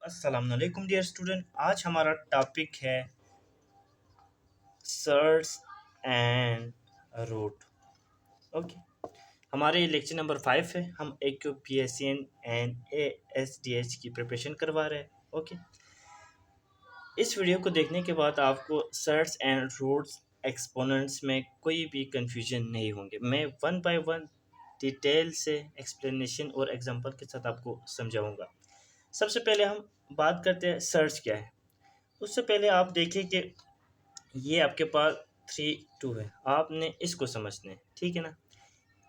अस्सलाम वालेकुम dear student. आज हमारा टॉपिक है सर्च एंड रूट। ओके, हमारे लेक्चर नंबर 5 है। हम एक PSN एंड ASDH की प्रिपरेशन करवा रहे हैं। ओके, इस वीडियो को देखने के बाद आपको सर्च एंड रूट्स एक्सपोनेंट्स में कोई भी कंफ्यूजन नहीं होंगे। मैं वन बाय वन डिटेल से एक्सप्लेनेशन और एग्जांपल के साथ आपको समझाऊंगा। सबसे पहले हम बात करते हैं सर्च क्या है। उससे पहले आप देखिए कि ये आपके पास 3 2 है, आपने इसको समझना है, ठीक है ना।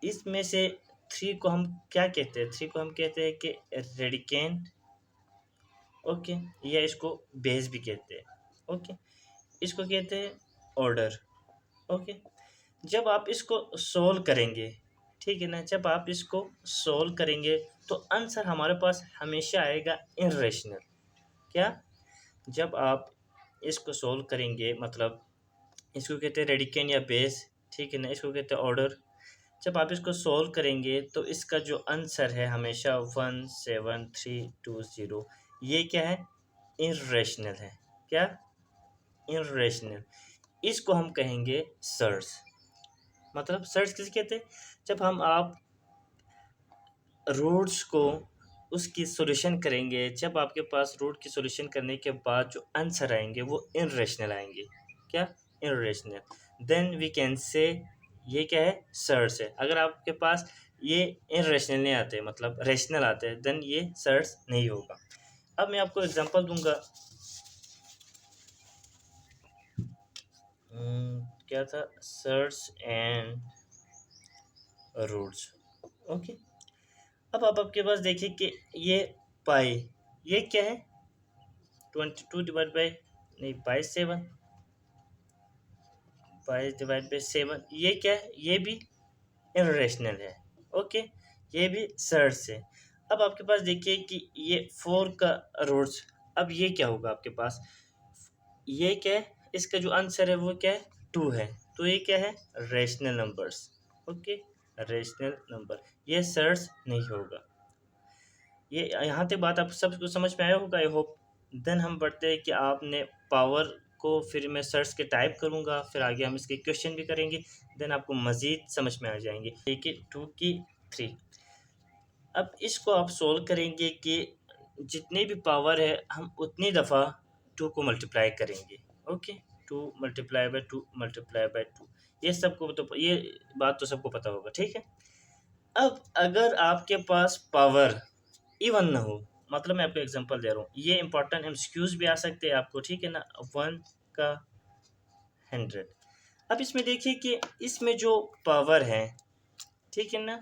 इसमें से 3 को हम क्या कहते हैं? 3 को हम कहते हैं कि रेडिकेंड। ओके, या इसको बेस भी कहते हैं। ओके, इसको कहते हैं ऑर्डर। ओके, जब आप इसको सोल्व करेंगे, ठीक है ना, जब आप इसको सोल्व करेंगे तो आंसर हमारे पास हमेशा आएगा इनरेशनल। क्या? जब आप इसको सोल्व करेंगे, मतलब इसको कहते हैं रेडिकेन या बेस, ठीक है ना, इसको कहते हैं ऑर्डर। जब आप इसको सोल्व करेंगे तो इसका जो आंसर है हमेशा 17320। ये क्या है? इररेशनल है। क्या? इररेशनल। इसको हम कहेंगे सर्च। मतलब सर्च किसे कहते हैं? जब हम आप रूट्स को उसकी सॉल्यूशन करेंगे, जब आपके पास रूट की सॉल्यूशन करने के बाद जो आंसर आएंगे वो इनरेशनल आएंगे। क्या? इनरेशनल। देन वी कैन से ये क्या है? सर्च है। अगर आपके पास ये इनरेशनल नहीं आते, मतलब रेशनल आते हैं, देन ये सर्च नहीं होगा। अब मैं आपको एग्जांपल दूंगा। क्या था? Search and roots. ओके, अब आप आपके पास देखिए कि ये पाई, ये क्या है? 22 डिवाइड बाई, नहीं, बाई 7, 22/7। ये क्या है? ये भी इरेशनल है। ओके, ये भी सर्च है। अब आपके पास देखिए कि ये 4 का रूट्स। अब ये क्या होगा आपके पास? ये क्या है? इसका जो आंसर है वो क्या है? 2 है। तो ये क्या है? Rational numbers. Okay, rational number. ये सर्च नहीं होगा। ये यहाँ तक बात आप सबको समझ में आया होगा, आई होप। देन हम बढ़ते हैं कि आपने पावर को, फिर मैं सर्च के टाइप करूँगा, फिर आगे हम इसके क्वेश्चन भी करेंगे। देन आपको मज़ीद समझ में आ जाएंगे। देखिए 2 की 3। अब इसको आप सोल्व करेंगे कि जितनी भी पावर है हम उतनी दफ़ा 2 को मल्टीप्लाई करेंगे। Okay, 2 multiply by 2 multiply by 2। ये सबको तो, ये बात तो सबको पता होगा, ठीक है। अब अगर आपके पास पावर इवन ना हो, मतलब मैं आपको एग्जांपल दे रहा हूँ, ये इंपॉर्टेंट एमसीक्यूज भी आ सकते हैं आपको, ठीक है ना। 1 का 100। अब इसमें देखिए कि इसमें जो पावर है, ठीक है ना,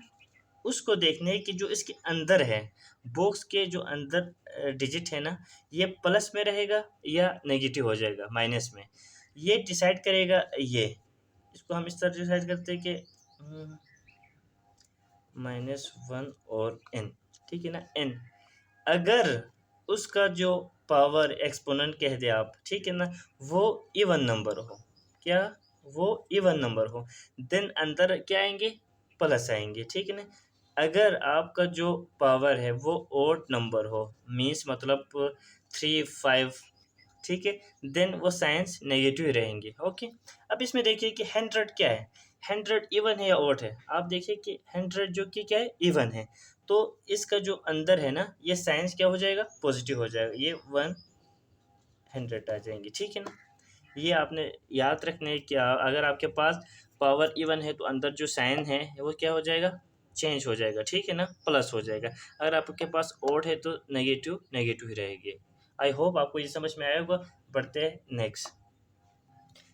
उसको देखने कि जो इसके अंदर है, बॉक्स के जो अंदर डिजिट है ना, ये प्लस में रहेगा या नेगेटिव हो जाएगा, माइनस में। ये डिसाइड करेगा ये। इसको हम इस तरह डिसाइड करते हैं कि -1 और n, ठीक है ना, n। अगर उसका जो पावर एक्सपोनेंट कह दे आप, ठीक है ना, वो इवन नंबर हो। क्या? वो इवन नंबर हो, देन अंदर क्या आएंगे? प्लस आएंगे, ठीक है ना। अगर आपका जो पावर है वो ओड नंबर हो, मीन्स मतलब 3 5, ठीक है, देन वो साइंस नेगेटिव रहेंगे। ओके, अब इसमें देखिए कि 100 क्या है? 100 इवन है या ओड है? आप देखिए कि 100 जो कि क्या है? इवन है। तो इसका जो अंदर है ना, ये साइंस क्या हो जाएगा? पॉजिटिव हो जाएगा। ये 100 आ जाएंगे, ठीक है ना। ये आपने याद रखना है कि अगर आपके पास पावर इवन है तो अंदर जो साइन है वो क्या हो जाएगा? चेंज हो जाएगा, ठीक है ना, प्लस हो जाएगा। अगर आपके पास ओड है तो नेगेटिव नेगेटिव ही रहेगी। आई होप आपको ये समझ में आया होगा। बढ़ते हैं नेक्स्ट।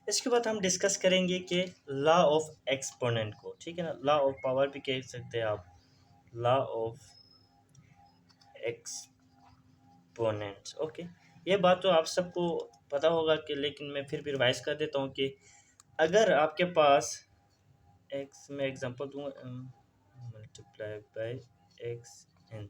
इसके बाद हम डिस्कस करेंगे कि लॉ ऑफ एक्सपोनेंट को, ठीक है ना, लॉ ऑफ पावर भी कह सकते हैं आप, लॉ ऑफ एक्सपोनेंट्स। ओके, ये बात तो आप सबको पता होगा कि, लेकिन मैं फिर भी रिवाइज कर देता हूँ कि अगर आपके पास एक्स में एग्जांपल दूंगा, मल्टीप्लाई बाय एक्स एन।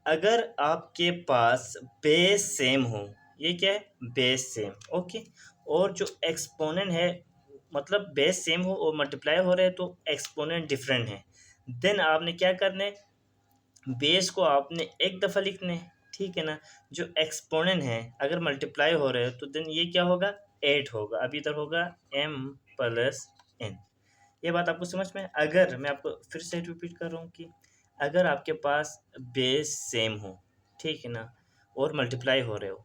अगर आपके पास बेस सेम हो, ये क्या है? Base same. ओके, और जो एक्सपोनेंट है, मतलब बेस सेम हो और मल्टीप्लाई हो रहे हैं तो एक्सपोनेंट डिफरेंट है, देन आपने क्या करना है? बेस को आपने एक दफ़ा लिखना है, ठीक है ना। जो एक्सपोनेंट है अगर मल्टीप्लाई हो रहे हो तो देन ये क्या होगा, 8 होगा। अब इधर होगा m प्लस n। ये बात आपको समझ में, अगर मैं आपको फिर से रिपीट कर रहा हूँ कि अगर आपके पास बेस सेम हो, ठीक है ना, और मल्टीप्लाई हो रहे हो,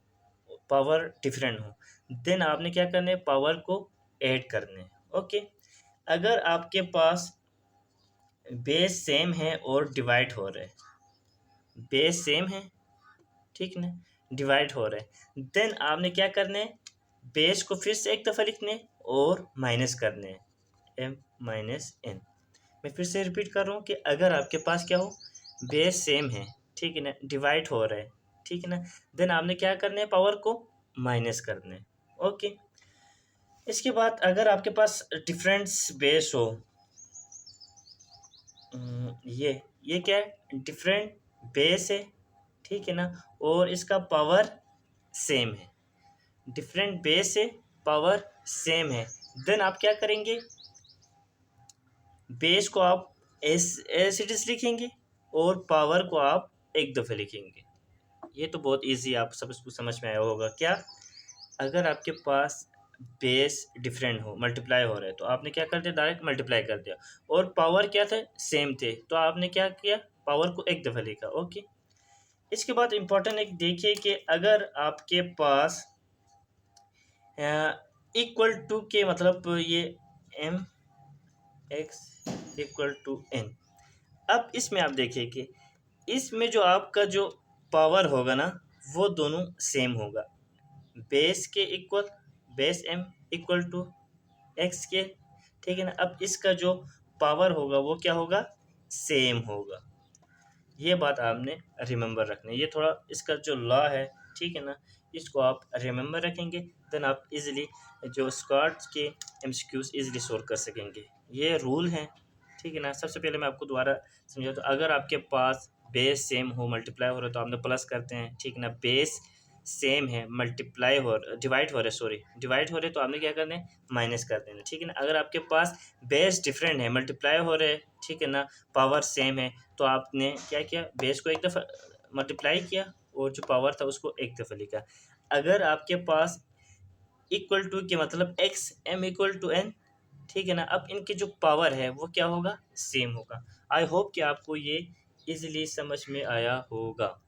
पावर डिफरेंट हो, देन आपने क्या करना है, पावर को ऐड करने हैं। ओके। अगर आपके पास बेस सेम है और डिवाइड हो रहे हैं, बेस सेम है, ठीक ना, डिवाइड हो रहा है, देन आपने क्या करना है, बेस को फिर से एक दफ़ा लिखने और माइनस करने हैं, m माइनस n। मैं फिर से रिपीट कर रहा हूँ कि अगर आपके पास क्या हो, बेस सेम है, ठीक है ना, डिवाइड हो रहा है, ठीक है ना, देन आपने क्या करना है, पावर को माइनस करना है। ओके। इसके बाद अगर आपके पास डिफरेंस बेस हो, ये क्या है, डिफरेंट बेस है, ठीक है ना, और इसका पावर सेम है, डिफरेंट बेस है, पावर सेम है, देन आप क्या करेंगे, बेस को आप एस इट इज लिखेंगे और पावर को आप एक दफ़े लिखेंगे। ये तो बहुत इजी, आप सब इसको समझ में आया होगा क्या। अगर आपके पास बेस डिफरेंट हो, मल्टीप्लाई हो रहा है, तो आपने क्या कर दिया, डायरेक्ट मल्टीप्लाई कर दिया, और पावर क्या थे, सेम थे, तो आपने क्या किया, पावर को एक दफ़ा लिखा। ओके। इसके बाद इम्पोर्टेंट एक देखिए कि अगर आपके पास इक्वल टू के मतलब ये M X equal to N, अब इसमें आप देखिए कि इसमें जो आपका जो पावर होगा ना, वो दोनों सेम होगा, बेस के equal, base M equal to X के, ठीक है ना। अब इसका जो पावर होगा वो क्या होगा, सेम होगा। ये बात आपने रिमेंबर रखनी है, ये थोड़ा इसका जो लॉ है, ठीक है ना, इसको आप रिमेंबर रखेंगे, देन आप इजीली जो स्क्वाड्स के एमसीक्यूज इजीली सॉल्व कर सकेंगे। ये रूल है, ठीक है ना। सबसे पहले मैं आपको दोबारा समझा, तो अगर आपके पास बेस सेम हो, मल्टीप्लाई हो रहा है, तो आपने प्लस करते हैं, ठीक है ना। बेस सेम है, मल्टीप्लाई हो, डिवाइड हो रहे, सॉरी डिवाइड हो रहे, तो आपने क्या करना है, माइनस कर देना, ठीक है ना। अगर आपके पास बेस डिफरेंट है, मल्टीप्लाई हो रहे, ठीक है ना, पावर सेम है, तो आपने क्या किया, बेस को एक दफ़ा मल्टीप्लाई किया और जो पावर था उसको एक दफ़ा लिखा। अगर आपके पास इक्वल टू के मतलब X M equal to N, ठीक है ना, अब इनके जो पावर है वो क्या होगा, सेम होगा। आई होप कि आपको ये इजीली समझ में आया होगा।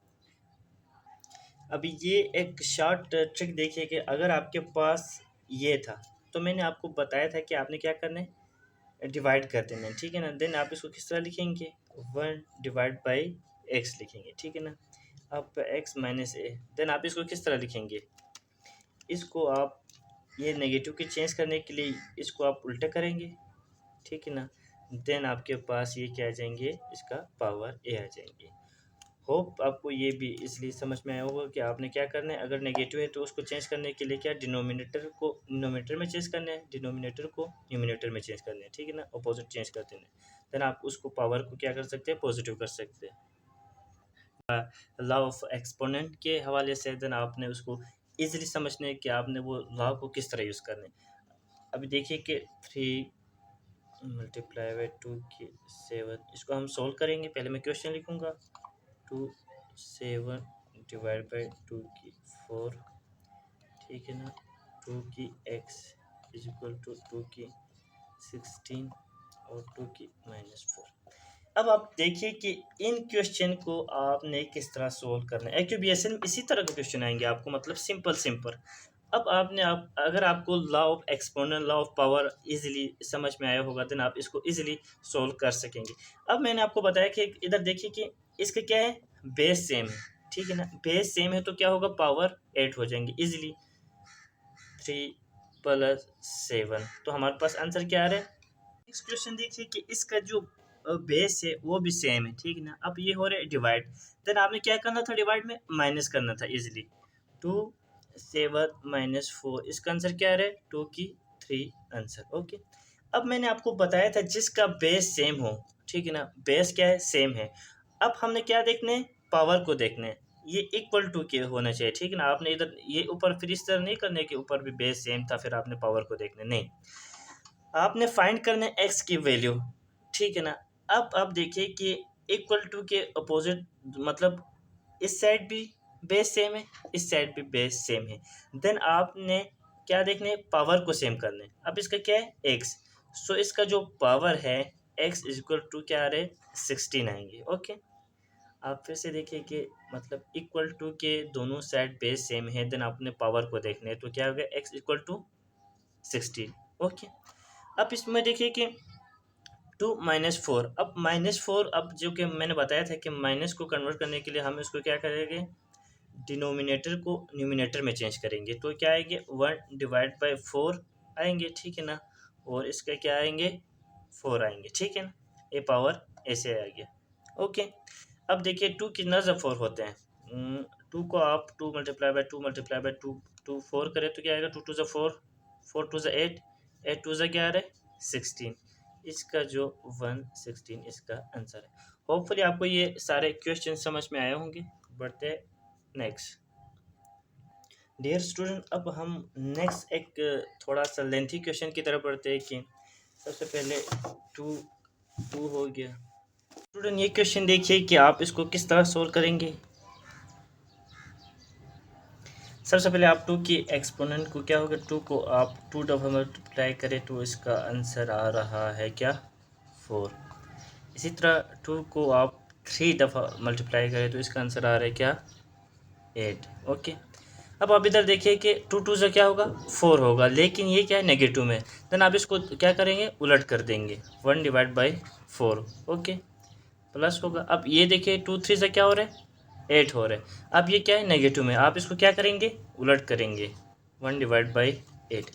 अभी ये एक शॉर्ट ट्रिक देखिए कि अगर आपके पास ये था, तो मैंने आपको बताया था कि आपने क्या करना है, डिवाइड कर देना है, ठीक है ना। देन आप इसको किस तरह लिखेंगे, 1/x लिखेंगे, ठीक है ना। अब x माइनस ए, देन आप इसको किस तरह लिखेंगे, इसको आप ये नेगेटिव के चेंज करने के लिए इसको आप उल्टा करेंगे, ठीक है ना। देन आपके पास ये क्या आ जाएंगे, इसका पावर ए आ जाएंगे। होप आपको ये भी इसलिए समझ में आया होगा कि आपने क्या करना है, अगर नेगेटिव है तो उसको चेंज करने के लिए क्या, डिनोमिनेटर को डिनोमिनेटर में चेंज करना है, डिनोमिनेटर को न्यूमिनेटर में चेंज करना है, ठीक है ना, अपोजिट चेंज कर देना है। देन आप उसको पावर को क्या कर सकते हैं, पॉजिटिव कर सकते हैं लॉ ऑफ एक्सपोनेंट के हवाले से। देन आपने उसको ईजिली समझने कि आपने वो लॉ को किस तरह यूज़ करना है। अभी देखिए कि 3 × 2 की 7, इसको हम सोल्व करेंगे। पहले मैं क्वेश्चन लिखूँगा, 2 7 डिवाइड बाई 2 की 4, ठीक है ना, 2 की x इज इक्वल टू 2 की 16 और 2 की -4। अब आप देखिए कि इन क्वेश्चन को आपने किस तरह सोल्व करना है। एक्यूबीएसएन में इसी तरह के क्वेश्चन आएंगे आपको, मतलब सिंपल सिंपल। अब आपने आप अगर आपको law of exponent, law of power easily समझ में आया होगा, देन आप इसको इजीली सोल्व कर सकेंगे। अब मैंने आपको बताया कि इधर देखिए कि इसका क्या है, बेस सेम है, ठीक है ना। बेस सेम है तो क्या होगा, पावर 8 हो जाएंगे इजीली, 3 + 7, तो हमारे पास आंसर क्या आ रहा है। नेक्स्ट क्वेश्चन देखिए कि इसका जो बेस है वो भी सेम है, ठीक है ना। अब ये हो रहा है डिवाइड, देन आपने क्या करना था, डिवाइड में माइनस करना था इजीली। 2 7 - 4, इसका आंसर क्या आ रहा है, 2 की 3 आंसर। ओके। अब मैंने आपको बताया था जिसका बेस सेम हो, ठीक है ना, बेस क्या है, सेम है। अब हमने क्या देखना है, पावर को देखना है, ये इक्वल टू के होना चाहिए, ठीक है ना। आपने इधर ये ऊपर फिर इस तरह नहीं करने के ऊपर भी बेस सेम था फिर आपने पावर को देखना, नहीं, आपने फाइंड करना है एक्स की वैल्यू, ठीक है ना। अब आप देखिए कि इक्वल टू के अपोजिट मतलब इस साइड भी बेस सेम है, इस साइड भी बेस सेम है। देन आपने क्या देखना है, पावर को सेम करना है। अब इसका क्या है, एक्स, सो इसका जो पावर है एक्स इज इक्वल टू क्या आ रहे हैं, 16 आएंगे। ओके, आप फिर से देखिए कि मतलब इक्वल टू के दोनों साइड बेस सेम है, देन आपने पावर को देखना है, तो क्या हो गया, एक्स इक्वल टू 16। ओके, अब इसमें देखिए कि 2 - 4, अब -4, अब जो कि मैंने बताया था कि माइनस को कन्वर्ट करने के लिए हम इसको क्या करेंगे, डिनोमिनेटर को न्यूमिनेटर में चेंज करेंगे, तो क्या आएंगे, 1/4 आएंगे, ठीक है ना, और इसका क्या आएंगे, 4 आएंगे, ठीक है ना, ये पावर ऐसे आ गया। ओके, अब देखिए 2 कितना ज़ा 4 होते हैं, 2 को आप 2 × 2 2 4 करें तो क्या आएगा, 2 × 2 = 4, 4 × 2 = 8, 8 × 2 = क्या आ रहा है, 16। इसका जो 116 इसका आंसर है। होपफुली आपको ये सारे क्वेश्चन समझ में आए होंगे। बढ़ते नेक्स्ट। डियर स्टूडेंट, अब हम नेक्स्ट एक थोड़ा सा लेंथी क्वेश्चन की तरफ बढ़ते हैं कि सबसे पहले 2 हो गया। स्टूडेंट ये क्वेश्चन देखिए कि आप इसको किस तरह सोल्व करेंगे। सबसे पहले आप 2 की एक्सपोनेंट को क्या होगा, 2 को आप 2 दफ़ा मल्टीप्लाई करें तो इसका आंसर आ रहा है क्या, 4। इसी तरह 2 को आप 3 दफ़ा मल्टीप्लाई करें तो इसका आंसर आ रहा है क्या, 8। ओके, अब आप इधर देखिए कि 2 2 से क्या होगा, 4 होगा, लेकिन ये क्या है, नेगेटिव में, देन आप इसको क्या करेंगे, उलट कर देंगे, 1/4। ओके, प्लस होगा। अब ये देखिए 2 3 से क्या हो रहा है, 8 हो रहा है। अब ये क्या है, नेगेटिव में, आप इसको क्या करेंगे, उलट करेंगे, 1/8।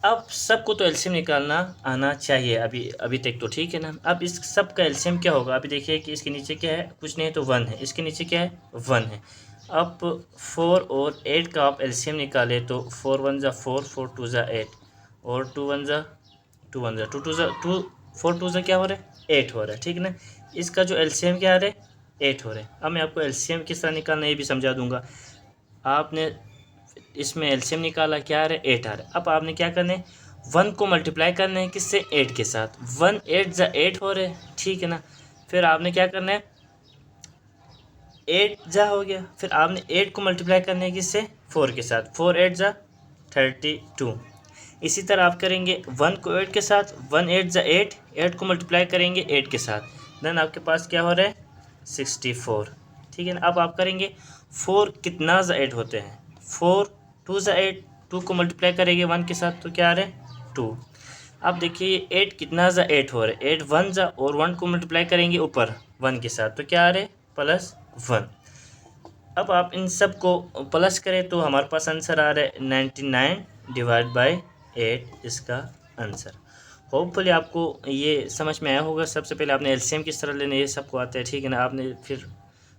अब सबको तो एलसीएम निकालना आना चाहिए अभी अभी तक, तो ठीक है ना। अब इस सब का एलसीएम क्या होगा, अभी देखिए कि इसके नीचे क्या है, कुछ नहीं तो 1 है, इसके नीचे क्या है, 1 है। अब 4 और 8 का आप एलसीएम निकाले तो 4 1 ज़ा 4, 4 2 ज़ा 8, और 2 1 ज़ा 2 1 ज़ा 2 2 ज़ा 2, 4 2 ज़ा क्या हो रहा है, 8 हो रहा है, ठीक है ना। इसका जो एलसीएम क्या आ रहा है, 8 हो रहा है। अब मैं आपको एलसीएम किस तरह निकालना है ये भी समझा दूंगा। आपने इसमें एलसीएम निकाला, क्या आ रहा है, 8 आ रहा है। अब आपने क्या करना है, 1 को मल्टीप्लाई करना है किससे, 8 के साथ, 1 8 ज़ा 8 हो रहे हैं, ठीक है ना। फिर आपने क्या करना है, 8 जा हो गया, फिर आपने 8 को मल्टीप्लाई करना है किससे, 4 के साथ, 4 8 ज़ा 32। इसी तरह आप करेंगे 1 को 8 के साथ, 1 8 ज़ा 8, 8 को मल्टीप्लाई करेंगे 8 के साथ, देन आपके पास क्या हो रहा है, 64, ठीक है ना। अब आप करेंगे 4 कितना ज़ा 8 होते हैं, 4 2 ज़ा 8, 2 को मल्टीप्लाई करेंगे 1 के साथ तो क्या आ रहा है, 2। अब देखिए 8 कितना ज़ा 8 हो रहा है, 8 1 ज़ा, और 1 को मल्टीप्लाई करेंगे ऊपर 1 के साथ तो क्या आ रहा है, +1। अब आप इन सब को प्लस करें तो हमारे पास आंसर आ रहा है 99/8 इसका आंसर। होपफुली आपको ये समझ में आया होगा। सबसे पहले आपने एलसीएम किस तरह लेना है ये सबको आता है, ठीक है ना। आपने फिर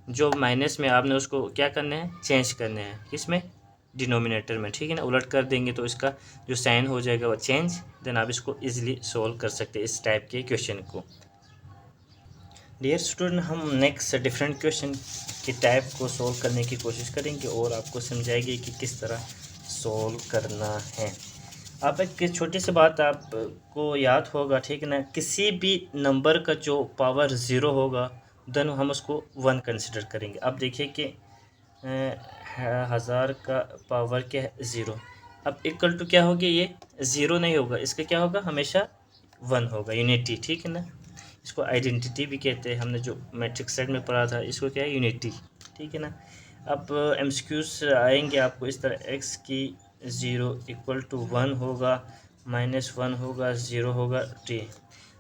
जो माइनस में आपने उसको क्या करना है, चेंज करना है, किसमें, डिनोमिनेटर में, ठीक है ना। उलट कर देंगे तो इसका जो साइन हो जाएगा वो चेंज, देन आप इसको ईजिली सोल्व कर सकते हैं इस टाइप के क्वेश्चन को। डियर स्टूडेंट, हम नेक्स्ट डिफरेंट क्वेश्चन की टाइप को सोल्व करने की कोशिश करेंगे और आपको समझाएंगे कि किस तरह सोल्व करना है। आप एक छोटी सी बात आपको याद होगा, ठीक है ना, किसी भी नंबर का जो पावर 0 होगा देन हम उसको 1 कंसिडर करेंगे। अब देखिए कि 1000 का पावर क्या है, 0। अब इक्वल टू क्या होगी, ये 0 नहीं होगा, इसका क्या होगा, हमेशा 1 होगा, यूनिटी, ठीक है ना। इसको आइडेंटिटी भी कहते हैं, हमने जो मैट्रिक्स सेट में पढ़ा था इसको क्या है, यूनिटी, ठीक है ना। अब एमसीक्यूज आएंगे आपको इस तरह, एक्स की 0 = 1 होगा, -1 होगा, 0 होगा, टी।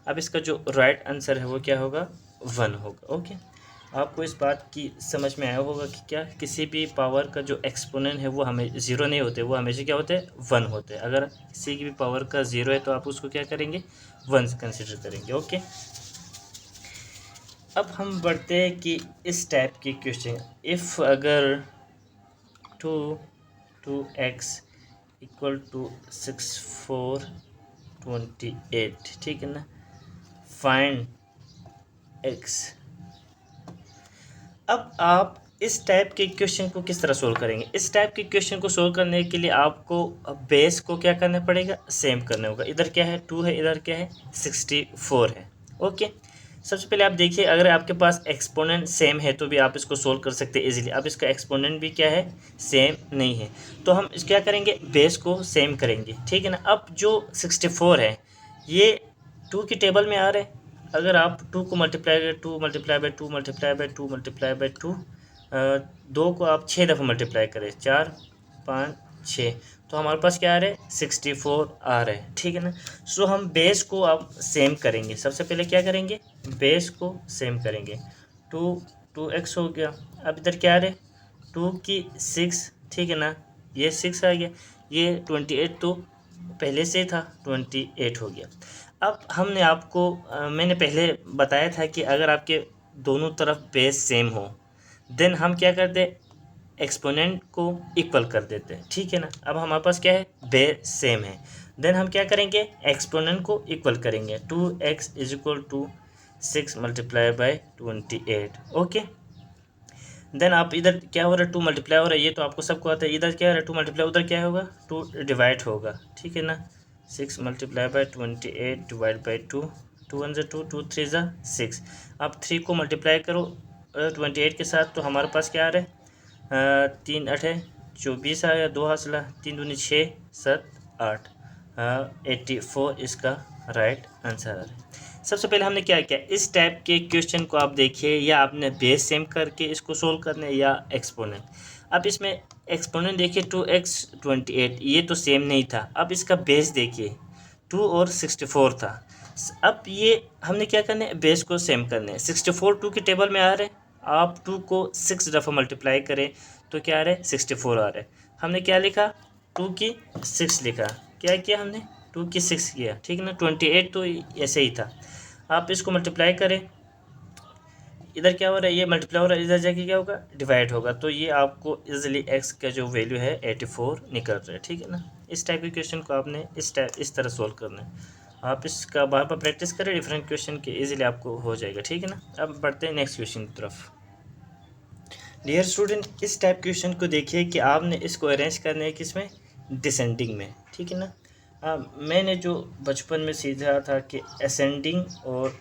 अब इसका जो राइट आंसर है वो क्या होगा, 1 होगा। ओके, आपको इस बात की समझ में आया होगा कि क्या किसी भी पावर का जो एक्सपोनेंट है वो हमें 0 नहीं होते, वो हमेशा क्या होते हैं, 1 होते हैं। अगर किसी की भी पावर का 0 है तो आप उसको क्या करेंगे, 1 कंसिडर करेंगे। ओके, अब हम बढ़ते हैं कि इस टाइप की क्वेश्चन, इफ़ अगर 2x = 6428, ठीक है ना, फाइंड x। अब आप इस टाइप के क्वेश्चन को किस तरह सोल्व करेंगे। इस टाइप के क्वेश्चन को सोल्व करने के लिए आपको बेस को क्या करना पड़ेगा, सेम करना होगा। इधर क्या है, 2 है, इधर क्या है, 64 है। ओके, सबसे पहले आप देखिए, अगर आपके पास एक्सपोनेंट सेम है तो भी आप इसको सोल्व कर सकते हैं इजीली। अब इसका एक्सपोनेंट भी क्या है, सेम नहीं है, तो हम इस क्या करेंगे, बेस को सेम करेंगे, ठीक है ना। अब जो 64 है ये 2 की टेबल में आ रहे हैं। अगर आप 2 को multiply 2 multiply by 2 multiply by 2 multiply by 2, 2 को आप 6 दफ़ा मल्टीप्लाई करें, 4 5 6, तो हमारे पास क्या आ रहा है, 64 आ रहा है, ठीक है ना। सो हम बेस को अब सेम करेंगे। सबसे पहले क्या करेंगे, बेस को सेम करेंगे। 2x हो गया। अब इधर क्या आ रहा है, 2 की 6, ठीक है ना, ये 6 आ गया। ये 28 तो पहले से था, 28 हो गया। अब हमने आपको मैंने पहले बताया था कि अगर आपके दोनों तरफ बेस सेम हो देन हम क्या करते, एक्सपोनेंट को इक्वल कर देते हैं, ठीक है ना। अब हमारे पास क्या है, बेस सेम है, देन हम क्या करेंगे, एक्सपोनेंट को इक्वल करेंगे। 2x is equal to 6 multiply by 28, okay. Then आप इधर क्या हो रहा है, 2 मल्टीप्लाई हो रहा है, ये तो आपको सबको आता है। इधर क्या हो रहा है, 2 मल्टीप्लाई, उधर क्या होगा, 2 डिवाइड होगा, ठीक है ना। 6 मल्टीप्लाई बाई 28 डिवाइड बाई 2, 2 1 2, 2 3 6। आप 3 को मल्टीप्लाई करो 28 के साथ, तो हमारे पास क्या आ रहा है, 3 8 24 आ गया, 2 हासिला, 3 दूनी 6 7 8, 84 इसका राइट आंसर आ रहा है। सबसे पहले हमने क्या किया, इस टाइप के क्वेश्चन को आप देखिए, या आपने बेस सेम करके इसको सोल्व करना है या एक्सपोनेंट। अब इसमें एक्सपोनेंट देखिए, 2x 28, ये तो सेम नहीं था। अब इसका बेस देखिए, 2 और 64 था। अब ये हमने क्या करना है, बेस को सेम करना है। 64 2 की टेबल में आ रहे हैं, आप 2 को 6 दफ़ा मल्टीप्लाई करें तो क्या आ रहा है, 64 आ रहा है। हमने क्या लिखा, 2 की 6 लिखा। क्या किया हमने, 2 की 6 किया, ठीक है ना। 28 तो ऐसे ही था। आप इसको मल्टीप्लाई करें, इधर क्या हो रहा है, ये मल्टीप्लाई हो रहा है, इधर जाके क्या होगा, डिवाइड होगा, तो ये आपको इजीली x का जो वैल्यू है 84 निकल रहा है, ठीक है ना। इस टाइप के क्वेश्चन को आपने इस तरह सोल्व करना है। आप इसका बार बार प्रैक्टिस करें डिफरेंट क्वेश्चन के, इजीली आपको हो जाएगा, ठीक है ना। अब बढ़ते हैं नेक्स्ट क्वेश्चन की तरफ। डियर स्टूडेंट, इस टाइप क्वेश्चन को देखिए कि आपने इसको अरेंज करना है किसमें, डिसेंडिंग में, ठीक है ना। मैंने जो बचपन में सीखा था कि असेंडिंग और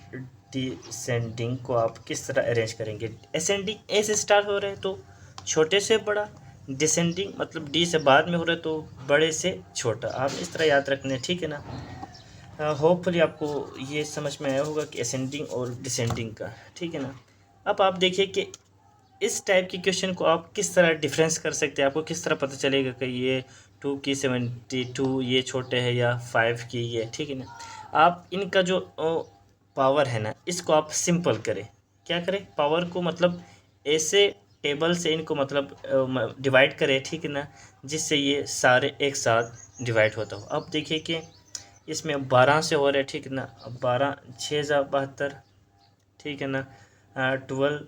डिसेंडिंग को आप किस तरह अरेंज करेंगे। असेंडिंग ए से स्टार्ट हो रहा है तो छोटे से बड़ा, डिसेंडिंग मतलब डी से बाद में हो रहा है तो बड़े से छोटा। आप इस तरह याद रखना है, ठीक है ना। होपफुली आपको ये समझ में आया होगा कि असेंडिंग और डिसेंडिंग का, ठीक है ना। अब आप देखिए कि इस टाइप के क्वेश्चन को आप किस तरह डिफरेंस कर सकते हैं, आपको किस तरह पता चलेगा कि ये 2 की 72 ये छोटे है या 5 की ये, ठीक है ना। आप इनका जो पावर है ना, इसको आप सिंपल करें। क्या करें, पावर को मतलब ऐसे टेबल से इनको मतलब डिवाइड करें, ठीक है ना, जिससे ये सारे एक साथ डिवाइड होता हो। अब देखिए कि इसमें 12 से हो रहा है, ठीक है ना। अब 12 6 72, ठीक है ना। 12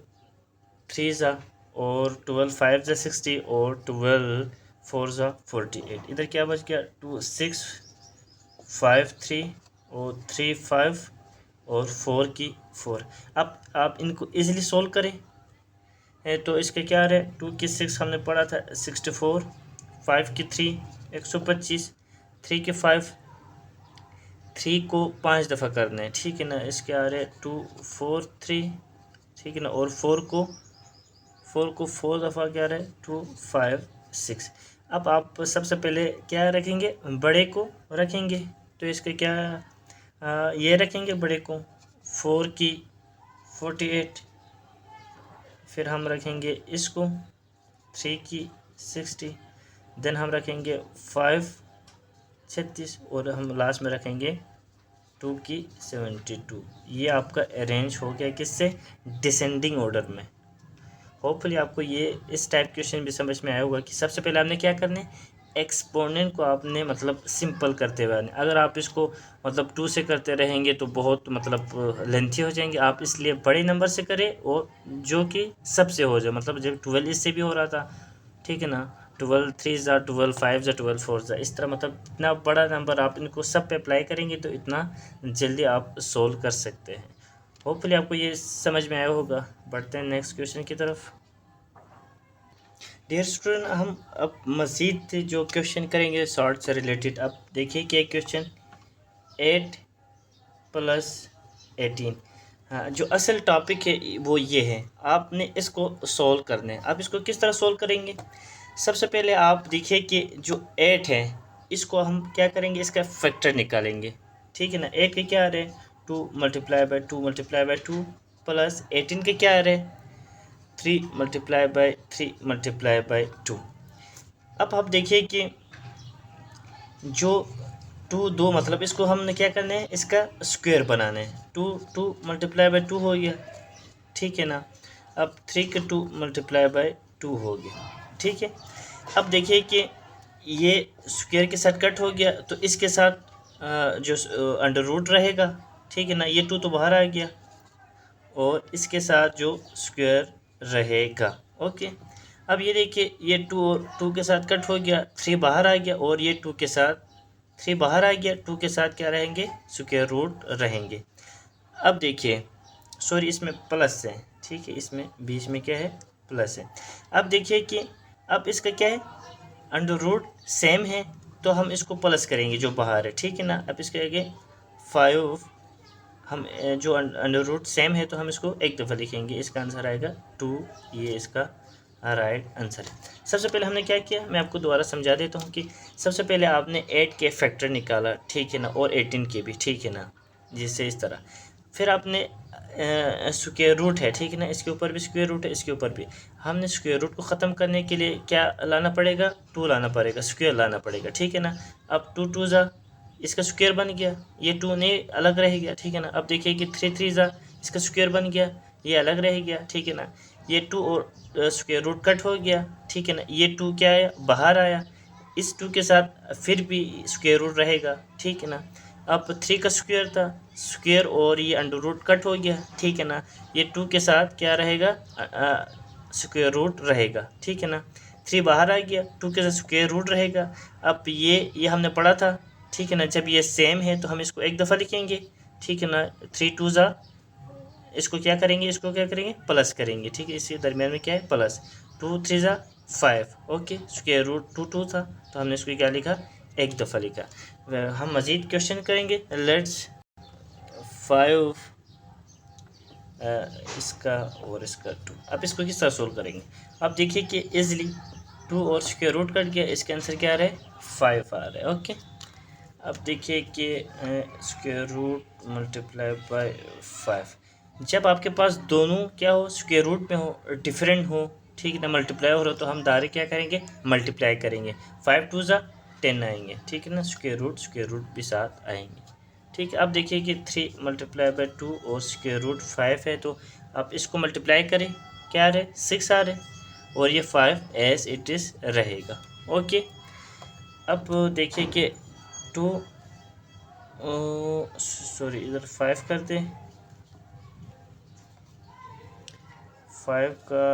3 ज़ा, और 12 5 ज़ा 60, और 12 4 ज़ा 48। इधर क्या बच गया, 2 6 5 3, और 3 5, और 4 की 4। अब आप इनको इजीली सोल्व करें तो इसके क्या आ रहा है, 2 की 6 हमने पढ़ा था 64, 5 की 3 125, 3 की 5, 3 को 5 दफ़ा करना है, ठीक है ना। इसके आ रहे 2 4 3, ठीक है ना, और 4 को 4 दफ़ा क्या रहे, 2 5 6। अब आप सबसे पहले क्या रखेंगे, बड़े को रखेंगे, तो इसके क्या ये रखेंगे बड़े को, 4 की 48, फिर हम रखेंगे इसको 3 की 60, देन हम रखेंगे 5 36, और हम लास्ट में रखेंगे 2 की 72। ये आपका अरेंज हो गया किससे, डिसेंडिंग ऑर्डर में। होपफुली आपको ये इस टाइप क्वेश्चन भी समझ में आया होगा कि सबसे पहले आपने क्या करना है, एक्सपोनेंट को आपने मतलब सिंपल करते हुए आने। अगर आप इसको मतलब 2 से करते रहेंगे तो बहुत मतलब लेंथी हो जाएंगे। आप इसलिए बड़े नंबर से करें, और जो कि सबसे हो जाए, मतलब जब 12 इससे भी हो रहा था, ठीक है ना, 12 3 ज़ा 12 5 ज़ा 12 4 ज़ा, इस तरह मतलब इतना बड़ा नंबर आप इनको सब पे अप्लाई करेंगे तो इतना जल्दी आप सोल्व कर सकते हैं। होपफुली आपको ये समझ में आया होगा। बढ़ते हैं नेक्स्ट क्वेश्चन की तरफ। डियर स्टूडेंट, हम अब मज़ीद जो क्वेश्चन करेंगे शॉर्ट से रिलेटेड। अब देखिए कि क्वेश्चन 8 + 18, हाँ, जो असल टॉपिक है वो ये है, आपने इसको सॉल्व करना है। आप इसको किस तरह सॉल्व करेंगे? सबसे पहले आप देखिए कि जो 8 है इसको हम क्या करेंगे, इसका फैक्टर निकालेंगे। ठीक है ना, 8 के क्या आ रहे हैं 2 multiply by 2 multiply by 2 plus 18 के क्या आ रहे हैं 3 मल्टीप्लाई बाय 3 मल्टीप्लाई बाय 2। अब आप देखिए कि जो 2 2 मतलब इसको हमने क्या करना है, इसका स्क्वायर बनाना है। 2 2 मल्टीप्लाई बाय 2 हो गया, ठीक है ना। अब 3 के 2 मल्टीप्लाई बाय 2 हो गया, ठीक है। अब देखिए कि ये स्क्वायर के साथ कट हो गया तो इसके साथ जो अंडर रूट रहेगा, ठीक है ना। ये 2 तो बाहर आ गया और इसके साथ जो स्क्वायर रहेगा, ओके। अब ये देखिए ये 2 और 2 के साथ कट हो गया, 3 बाहर आ गया और ये 2 के साथ 3 बाहर आ गया, 2 के साथ क्या रहेंगे स्क्वायर रूट रहेंगे। अब देखिए सॉरी इसमें प्लस है, ठीक है, इसमें बीच में क्या है प्लस है। अब देखिए कि अब इसका क्या है अंडर रूट सेम है तो हम इसको प्लस करेंगे जो बाहर है, ठीक है ना। अब इसके आगे 5 हम जो अंडर रूट सेम है तो हम इसको एक दफ़ा लिखेंगे, इसका आंसर आएगा 2। ये इसका राइट आंसर है। सबसे पहले हमने क्या किया, मैं आपको दोबारा समझा देता हूँ कि सबसे पहले आपने 8 के फैक्टर निकाला, ठीक है ना, और 18 के भी, ठीक है ना, जिससे इस तरह। फिर आपने स्क्वायर रूट है, ठीक है ना, इसके ऊपर भी स्क्वायर रूट है, इसके ऊपर भी। हमने स्क्वायर रूट को ख़त्म करने के लिए क्या लाना पड़ेगा 2 लाना पड़ेगा, स्क्वायर लाना पड़ेगा, ठीक है ना। अब 2 2 ज़ा इसका स्क्वायर बन गया, ये 2 नहीं अलग रह गया, ठीक है ना। अब देखिए कि 3 3 ज़ा इसका स्क्वायर बन गया, ये अलग रह गया, ठीक है ना। ये 2 और स्क्वायर रूट कट हो गया, ठीक है ना। ये 2 क्या आया बाहर आया, इस 2 के साथ फिर भी स्क्वायर रूट रहेगा, ठीक है ना। अब 3 का स्क्वायर था, स्क्वायर और ये अंडर रूट कट हो गया, ठीक है ना। ये 2 के साथ क्या रहेगा स्क्वायर रूट रहेगा, ठीक है ना। 3 बाहर आ गया, 2 के साथ स्क्वायर रूट रहेगा। अब ये हमने पढ़ा था, ठीक है ना, जब ये सेम है तो हम इसको एक दफ़ा लिखेंगे, ठीक है ना। 3 2 ज़ा इसको क्या करेंगे, इसको क्या करेंगे प्लस करेंगे, ठीक है। इसके दरमियान में क्या है प्लस, 2 3 ज़ा 5, ओके। स्क्वायर रूट 2 2 था तो हमने इसको क्या लिखा एक दफ़ा लिखा। हम मज़ीद क्वेश्चन करेंगे, लेट्स 5 इसका और इसका 2। अब इसको किस तरह सोल्व करेंगे, अब देखिए कि इजली 2 और स्क्वायर रूट कट गया, इसके आंसर क्या आ रहा है 5 आ रहा है, ओके। अब देखिए कि स्क्वायर रूट मल्टीप्लाई बाय 5, जब आपके पास दोनों क्या हो स्क्वायर रूट में हो डिफरेंट हो, ठीक है ना, मल्टीप्लाई हो रहा तो हम डायरेक्ट क्या करेंगे मल्टीप्लाई करेंगे। 5 2 ज़ा 10 आएंगे, ठीक है ना। स्क्वायर रूट भी साथ आएंगे, ठीक है। अब देखिए कि 3 मल्टीप्लाई बाय 2 और स्क्वायर रूट 5 है तो आप इसको मल्टीप्लाई करें, क्या आ रहे 6 आ रहे और ये 5 एज इट इज़ रहेगा, ओके। अब देखिए कि 2 सॉरी इधर 5 कर दें, 5 का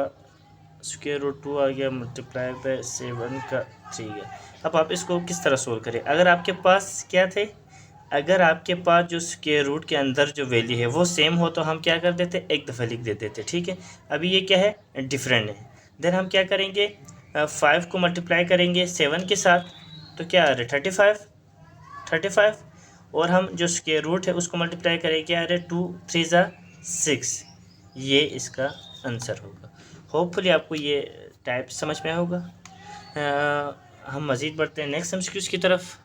स्क्वायर रूट 2 आ गया मल्टीप्लाई बाय 7 का 3 है। अब आप इसको किस तरह सोल्व करें, अगर आपके पास क्या थे, अगर आपके पास जो स्क्वायर रूट के अंदर जो वैल्यू है वो सेम हो तो हम क्या कर देते एक दफ़ा लिख देते थे, ठीक है। अभी ये क्या है डिफरेंट है, देन हम क्या करेंगे 5 को मल्टीप्लाई करेंगे 7 के साथ तो क्या आ रहा है 35 और हम जो स्क्वायर रूट है उसको मल्टीप्लाई करेंगे क्या आ रहा है 2 3 ज़ा 6, ये इसका आंसर होगा। होपफुली आपको ये टाइप समझ में होगा। हम मज़ीद बढ़ते हैं नेक्स्ट एमसीक्यूज़ की तरफ।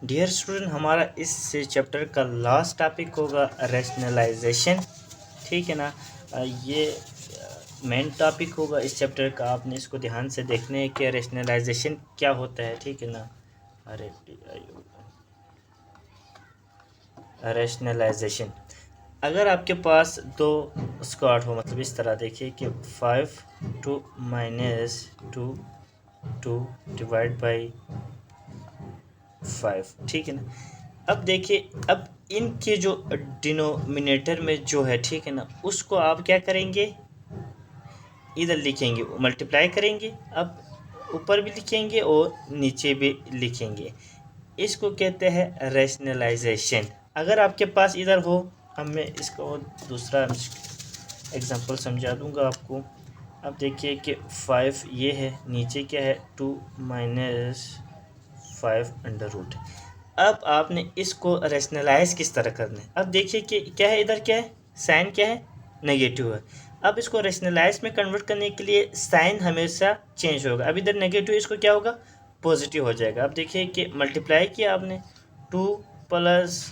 डियर स्टूडेंट, हमारा इस चैप्टर का लास्ट टॉपिक होगा रैशनलाइजेशन, ठीक है ना। ये मेन टॉपिक होगा इस चैप्टर का, आपने इसको ध्यान से देखना है कि रैशनलाइजेशन क्या होता है, ठीक है ना। अरे रैशनलाइजेशन, अगर आपके पास दो स्क्वाड हो, मतलब इस तरह देखिए कि 5 2 माइनस 2 2 डिवाइड बाई 5, ठीक है ना। अब देखिए अब इनके जो डिनोमिनेटर में जो है, ठीक है ना, उसको आप क्या करेंगे इधर लिखेंगे मल्टीप्लाई करेंगे, अब ऊपर भी लिखेंगे और नीचे भी लिखेंगे, इसको कहते हैं रैशनलाइजेशन। अगर आपके पास इधर हो, अब मैं इसको दूसरा एग्जांपल समझा दूंगा आपको। अब देखिए कि 5 ये है, नीचे क्या है 2 माइनस 5 अंडर रूट। अब आपने इसको रेशनलाइज किस तरह करना है। अब देखिए कि क्या है, इधर क्या है, साइन क्या है, नेगेटिव है। अब इसको रेशनलाइज में कन्वर्ट करने के लिए साइन हमेशा चेंज होगा। अब इधर नेगेटिव, इसको क्या होगा, पॉजिटिव हो जाएगा। अब देखिए कि मल्टीप्लाई किया आपने 2 +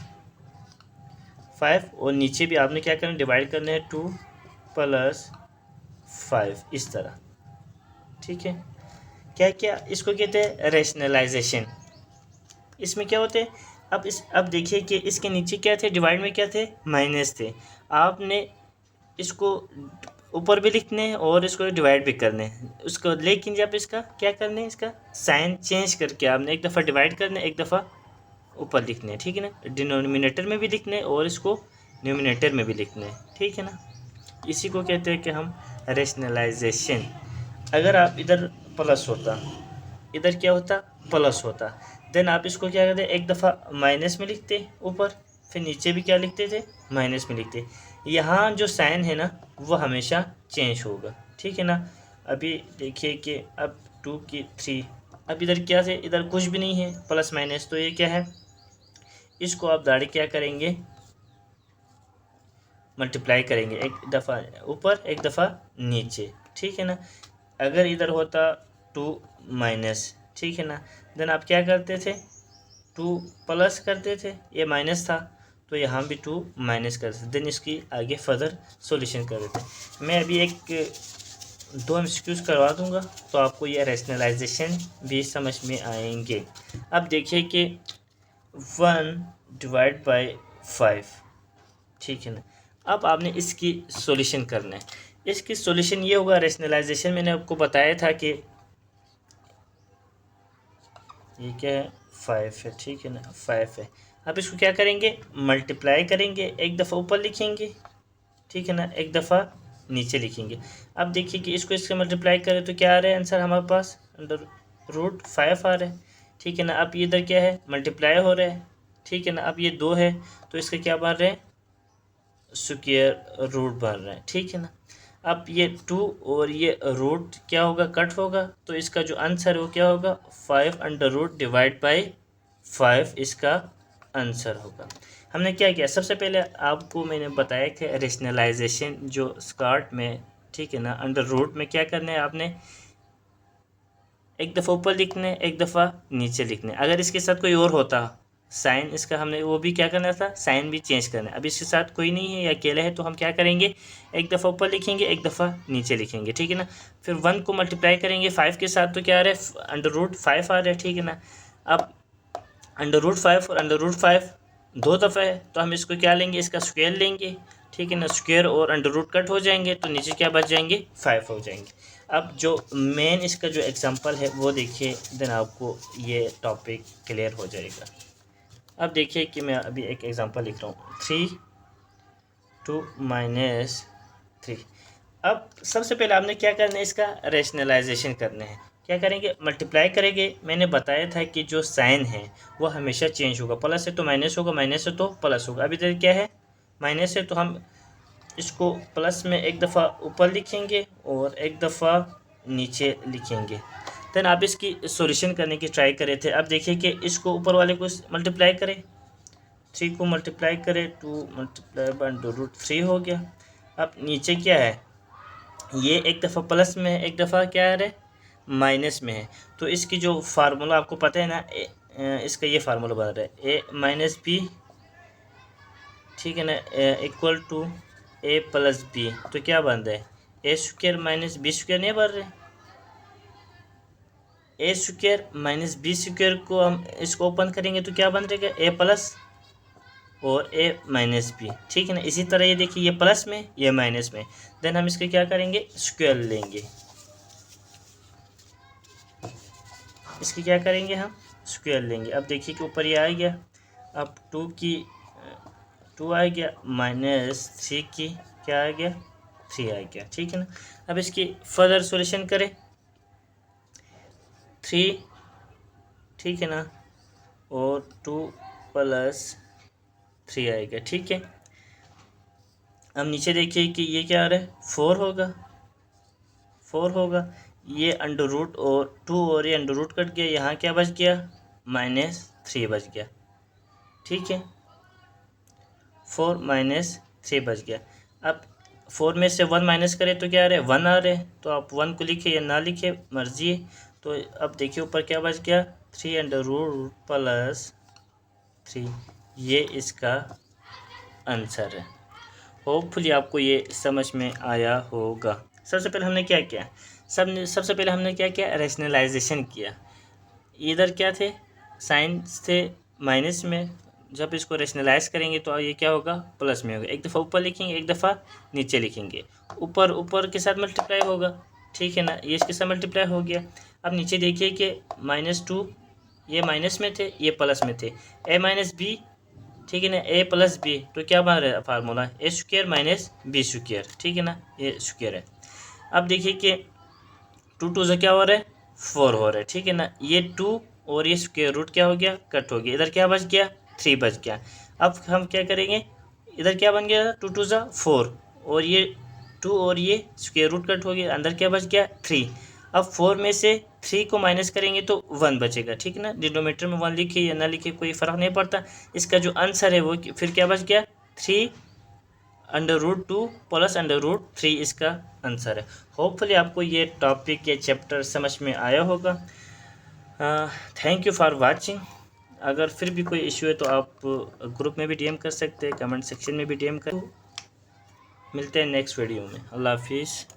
5 और नीचे भी आपने क्या करना है, डिवाइड करना है 2 + 5 इस तरह। ठीक है, क्या क्या इसको कहते हैं, रेशनलाइजेशन। इसमें क्या होते हैं, अब देखिए कि इसके नीचे क्या थे, डिवाइड में क्या थे, माइनस थे। आपने इसको ऊपर भी लिखने हैं और इसको डिवाइड भी करने हैं उसको, लेकिन जब इसका क्या करना है, इसका साइन चेंज करके आपने एक दफ़ा डिवाइड करना है, एक दफ़ा ऊपर लिखने हैं। ठीक है ना, डिनोमिनेटर में भी लिखने हैं और इसको न्यूमिनेटर में भी लिखने हैं। ठीक है ना, इसी को कहते हैं कि हम रेशनलाइजेशन। अगर आप इधर प्लस होता, इधर क्या होता, प्लस होता, देन आप इसको क्या करते, एक दफ़ा माइनस में लिखते ऊपर, फिर नीचे भी क्या लिखते थे, माइनस में लिखते। यहाँ जो साइन है ना वो हमेशा चेंज होगा। ठीक है ना, अभी देखिए कि अब 2 की 3, अब इधर क्या थे, इधर कुछ भी नहीं है, प्लस माइनस, तो ये क्या है, इसको आप दाढ़ी क्या करेंगे, मल्टीप्लाई करेंगे, एक दफ़ा ऊपर एक दफ़ा नीचे। ठीक है ना, अगर इधर होता 2 माइनस, ठीक है ना, देन आप क्या करते थे, 2 प्लस करते थे, ये माइनस था तो यहाँ भी 2 माइनस करते थे, देन इसकी आगे फर्दर सॉल्यूशन कर देते। मैं अभी एक 2 एमसीक्यूज करवा दूंगा तो आपको ये रैशनलाइजेशन भी समझ में आएंगे। अब देखिए कि 1/5, ठीक है ना, अब आपने इसकी सॉल्यूशन करना है। इसकी सॉल्यूशन ये होगा, रैशनलाइजेशन मैंने आपको बताया था कि ये क्या है, 5 है। ठीक है ना, 5 है। अब इसको क्या करेंगे, मल्टीप्लाई करेंगे, एक दफ़ा ऊपर लिखेंगे, ठीक है ना, एक दफ़ा नीचे लिखेंगे। अब देखिए कि इसको इससे मल्टीप्लाई करें तो क्या आ रहा है आंसर हमारे पास, √5 आ रहा है। ठीक है ना, अब ये इधर क्या है, मल्टीप्लाई हो रहा है। ठीक है ना, अब ये 2 है तो इसका क्या बन रहा है, स्क्वायर रूट बन रहा है। ठीक है ना, अब ये 2 और ये रूट क्या होगा, कट होगा, तो इसका जो आंसर है वो क्या होगा, 5√/5 इसका आंसर होगा। हमने क्या किया, सबसे पहले आपको मैंने बताया कि रेशनलाइजेशन जो स्टार्ट में, ठीक है ना, अंडर रूट में क्या करना है, आपने एक दफ़ा ऊपर लिखना है, एक दफ़ा नीचे लिखना है। अगर इसके साथ कोई और होता साइन, इसका हमने वो भी क्या करना था, साइन भी चेंज करना है। अब इसके साथ कोई नहीं है या अकेला है तो हम क्या करेंगे, एक दफ़ा ऊपर लिखेंगे, एक दफ़ा नीचे लिखेंगे। ठीक है ना, फिर 1 को मल्टीप्लाई करेंगे 5 के साथ तो क्या आ रहा है, √5 आ रहा है। ठीक है ना, अब √5 और √5 2 दफ़ा है तो हम इसको क्या लेंगे, इसका स्क्वायर लेंगे। ठीक है ना, स्क्वायर और अंडर रूट कट हो जाएंगे तो नीचे क्या बच जाएंगे, 5 हो जाएंगे। अब जो मेन इसका जो एग्जांपल है वो देखिए, देन आपको ये टॉपिक क्लियर हो जाएगा। अब देखिए कि मैं अभी एक एग्जांपल लिख रहा हूँ, 3 - 3। अब सबसे पहले आपने क्या करना है, इसका रैशनलाइजेशन करना है। क्या करेंगे, मल्टीप्लाई करेंगे। मैंने बताया था कि जो साइन है वो हमेशा चेंज होगा, प्लस है तो माइनस होगा, माइनस है तो प्लस होगा। अभी इधर क्या है, माइनस है तो हम इसको प्लस में एक दफ़ा ऊपर लिखेंगे और एक दफ़ा नीचे लिखेंगे। देन आप इसकी सॉल्यूशन करने की ट्राई करे थे। अब देखिए कि इसको ऊपर वाले को मल्टीप्लाई करें, 3 को मल्टीप्लाई करें, 2 × √3 हो गया। अब नीचे क्या है, ये एक दफ़ा प्लस में है, एक दफ़ा क्या है, माइनस में है। तो इसकी जो फार्मूला आपको पता है ना, इसका ये फार्मूला बन रहा है a - b, ठीक है ना, इक्वल टू a + b। तो क्या बन रहा है, a² - b² नहीं बन रहे, a² - b² को हम इसको ओपन करेंगे तो क्या बन रहेगा, a+ और a - b। ठीक है ना, इसी तरह ये देखिए, ये प्लस में ये माइनस में, देन हम इसके क्या करेंगे, स्क्वायर लेंगे। इसकी क्या करेंगे, हम स्क्वायर लेंगे। अब देखिए कि ऊपर ये आ गया, अब 2 आ गया, -3 की क्या आ गया, 3 आ गया। ठीक है ना, अब इसकी फर्दर सॉल्यूशन करें, 3, ठीक है ना, और 2 + 3 आएगा। ठीक है, अब नीचे देखिए कि ये क्या आ रहा है, 4 होगा, 4 होगा। ये √ और 2 और ये अंडर रूट कट गया, यहाँ क्या बच गया, -3 बच गया। ठीक है, 4 माइनस 3 बच गया। अब 4 में से 1 माइनस करें तो क्या आ रहा है, 1 आ रहा है, तो आप 1 को लिखे या ना लिखे मर्जी है। तो अब देखिए ऊपर क्या बच गया, 3 अंडर रूट प्लस 3, ये इसका आंसर है। होपफुली आपको ये समझ में आया होगा। सबसे पहले हमने क्या किया, सबसे पहले हमने क्या किया, रैशनलाइजेशन किया। इधर क्या थे, साइंस थे माइनस में, जब इसको रैशनलाइज करेंगे तो ये क्या होगा, प्लस में होगा। एक दफ़ा ऊपर लिखेंगे, एक दफ़ा नीचे लिखेंगे। ऊपर ऊपर के साथ मल्टीप्लाई होगा, ठीक है ना, ये इसके साथ मल्टीप्लाई हो गया। अब नीचे देखिए कि -2, ये माइनस में थे, ये प्लस में थे, a माइनस बी, ठीक है ना, a प्लस बी, तो क्या बन रहा है formula, a square minus B square, ठीक है ना, ये स्क्वायर है। अब देखिए कि 2 2 से क्या हो रहा है, 4 हो रहा है, ठीक है ना, ये 2 और ये स्क्वायर रूट क्या हो गया, कट हो गया, इधर क्या बच गया, 3 बच गया। अब हम क्या करेंगे, इधर क्या बन गया, 2 2 सा 4, और ये 2 और ये स्क्वायर रूट कट हो गया, अंदर क्या बच गया, 3। अब 4 में से 3 को माइनस करेंगे तो 1 बचेगा, ठीक है ना, डिनोमिनेटर में 1 लिखे या ना लिखे कोई फ़र्क नहीं पड़ता। इसका जो आंसर है वो फिर क्या बच गया, 3 अंडर रूट 2 प्लस अंडर रूट 3 इसका आंसर है। होपफुली आपको ये टॉपिक, ये चैप्टर समझ में आया होगा। Thank you for watching. अगर फिर भी कोई इशू है तो आप ग्रुप में भी डीएम कर सकते हैं, कमेंट सेक्शन में भी डीएम कर। मिलते हैं नेक्स्ट वीडियो में। अल्लाह हाफिज़।